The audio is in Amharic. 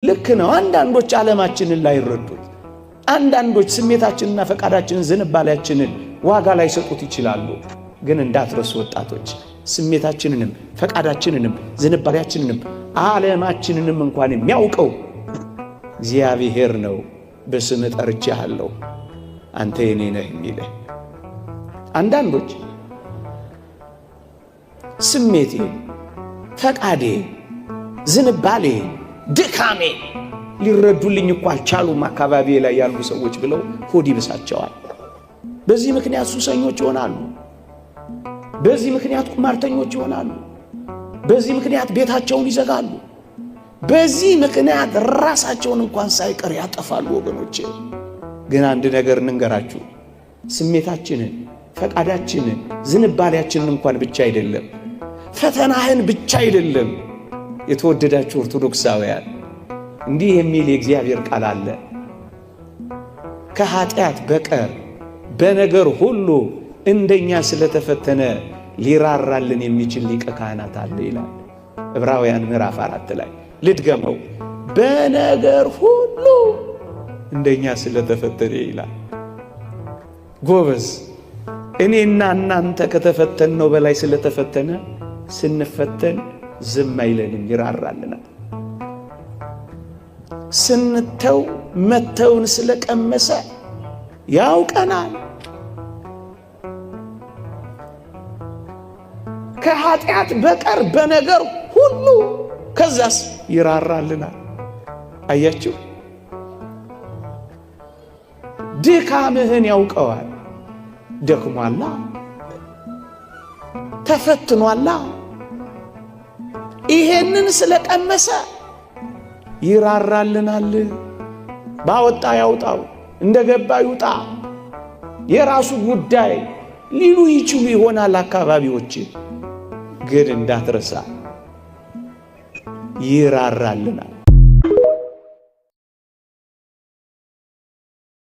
ልክ ነው። አንዳንዶች ዓለማችንን ላይ ይረዱት፣ አንዳንዶች ስሜታችንና ፈቃዳችንን ዝንባሌያችንን ዋጋ ላይ ሰጡት ይችላሉ። ግን እንዳትረሱ ወጣቶች፣ ስሜታችንንም ፈቃዳችንንም ዝንባሌያችንንም ዓለማችንንም እንኳን የሚያውቀው እግዚአብሔር ነው። በስም ጠርቼሃለሁ አንተ የኔ ነህ የሚልህ። አንዳንዶች ስሜቴ፣ ፈቃዴ፣ ዝንባሌ፣ ድካሜ ሊረዱልኝ እኮ አልቻሉም አካባቢ ላይ ያሉ ሰዎች ብለው ሆድ ይብሳቸዋል። በዚህ ምክንያት ሱሰኞች ይሆናሉ። በዚህ ምክንያት ቁማርተኞች ይሆናሉ። በዚህ ምክንያት ቤታቸውን ይዘጋሉ። በዚህ ምክንያት ራሳቸውን እንኳን ሳይቀር ያጠፋሉ። ወገኖቼ ግን አንድ ነገር እንንገራችሁ፣ ስሜታችንን ፈቃዳችንን ዝንባሌያችንን እንኳን ብቻ አይደለም፣ ፈተናህን ብቻ አይደለም። የተወደዳችሁ ኦርቶዶክሳውያን እንዲህ የሚል የእግዚአብሔር ቃል አለ፣ ከኃጢአት በቀር በነገር ሁሉ እንደኛ ስለተፈተነ ሊራራልን የሚችል ሊቀ ካህናት አለ ይላል ዕብራውያን ምዕራፍ 4 ላይ። ልድገመው፣ በነገር ሁሉ እንደኛ ስለተፈተነ ይላል። ጎበዝ፣ እኔና እናንተ ከተፈተነው በላይ ስለተፈተነ ስንፈተን ዝም አይለንም፣ ይራራልናል። ስንተው መተውን ስለቀመሰ ያውቀናል። ከኃጢአት በቀር በነገር ሁሉ ከዛስ ይራራልናል። አያችሁ፣ ድካምህን ያውቀዋል። ደክሟላ፣ ተፈትኗላ። ይሄንን ስለቀመሰ ይራራልናል። ባወጣ ያውጣው፣ እንደገባ ይውጣ፣ የራሱ ጉዳይ ሊሉ ይችሉ ይሆናል አካባቢዎች። ግን እንዳትረሳ ይራራልናል።